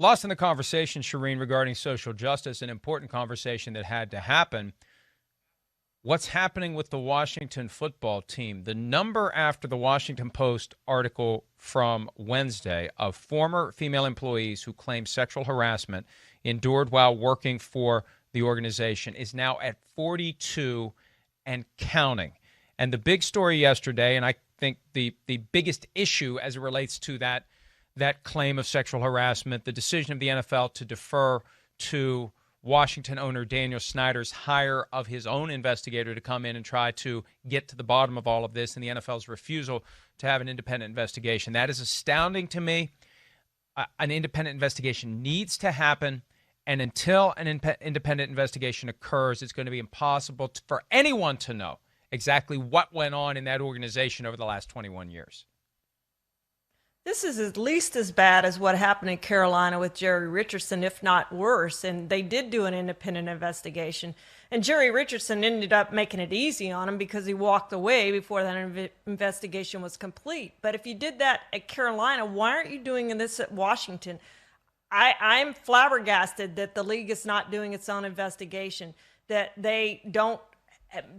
Lost in the conversation, Charean, regarding social justice, an important conversation that had to happen. What's happening with the Washington football team? The number after the Washington Post article from Wednesday of former female employees who claim sexual harassment endured while working for the organization is now at 42 and counting. And the big story yesterday, and I think the biggest issue as it relates to that claim of sexual harassment, the decision of the NFL to defer to Washington owner Daniel Snyder's hire of his own investigator to come in and try to get to the bottom of all of this, and the NFL's refusal to have an independent investigation. That is astounding to me. An independent investigation needs to happen, and until an independent investigation occurs, it's going to be impossible for anyone to know exactly what went on in that organization over the last 21 years. This is at least as bad as what happened in Carolina with Jerry Richardson, if not worse. And they did do an independent investigation. And Jerry Richardson ended up making it easy on him because he walked away before that investigation was complete. But if you did that at Carolina, why aren't you doing this at Washington? I'm flabbergasted that the league is not doing its own investigation, that they don't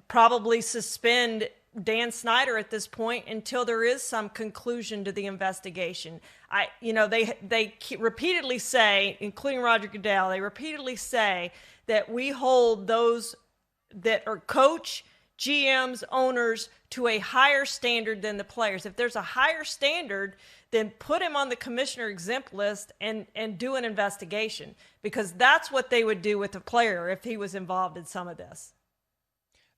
probably suspend Dan Snyder at this point until there is some conclusion to the investigation. They repeatedly say, including Roger Goodell, they repeatedly say that we hold those that are coach, GMs, owners to a higher standard than the players. If there's a higher standard, then put him on the commissioner exempt list and do an investigation, because that's what they would do with a player if he was involved in some of this.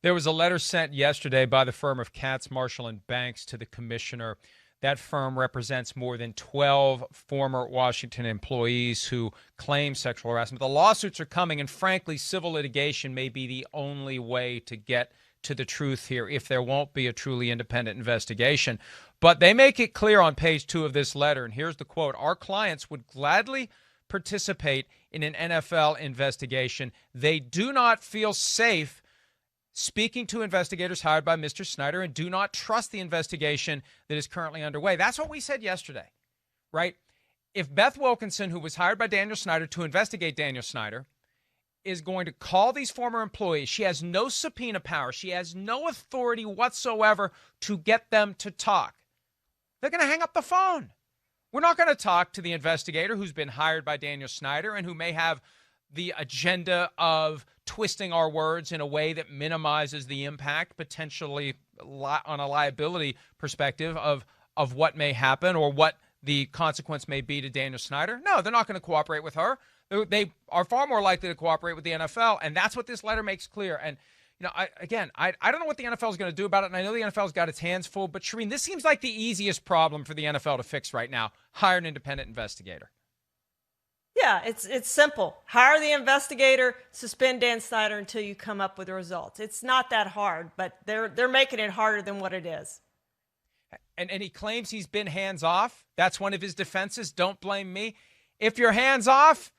There was a letter sent yesterday by the firm of Katz, Marshall & Banks to the commissioner. That firm represents more than 12 former Washington employees who claim sexual harassment. The lawsuits are coming, and frankly, civil litigation may be the only way to get to the truth here if there won't be a truly independent investigation. But they make it clear on page 2 of this letter, and here's the quote: "Our clients would gladly participate in an NFL investigation. They do not feel safe speaking to investigators hired by Mr. Snyder and do not trust the investigation that is currently underway." That's what we said yesterday, right? If Beth Wilkinson, who was hired by Daniel Snyder to investigate Daniel Snyder, is going to call these former employees, she has no subpoena power. She has no authority whatsoever to get them to talk. They're going to hang up the phone. We're not going to talk to the investigator who's been hired by Daniel Snyder and who may have the agenda of twisting our words in a way that minimizes the impact, potentially on a liability perspective of what may happen or what the consequence may be to Daniel Snyder. No, they're not going to cooperate with her. They are far more likely to cooperate with the NFL, and that's what this letter makes clear. And, I don't know what the NFL is going to do about it, and I know the NFL's got its hands full, but, Charean, this seems like the easiest problem for the NFL to fix right now: hire an independent investigator. Yeah, it's simple. Hire the investigator, suspend Dan Snyder until you come up with the results. It's not that hard, but they're making it harder than what it is. And he claims he's been hands off. That's one of his defenses. Don't blame me. If you're hands off,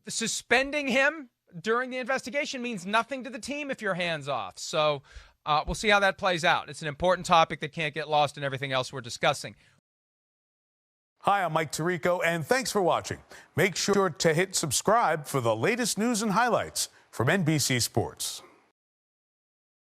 suspending him during the investigation means nothing to the team if you're hands off. So we'll see how that plays out. It's an important topic that can't get lost in everything else we're discussing. Hi, I'm Mike Tirico, and thanks for watching. Make sure to hit subscribe for the latest news and highlights from NBC Sports.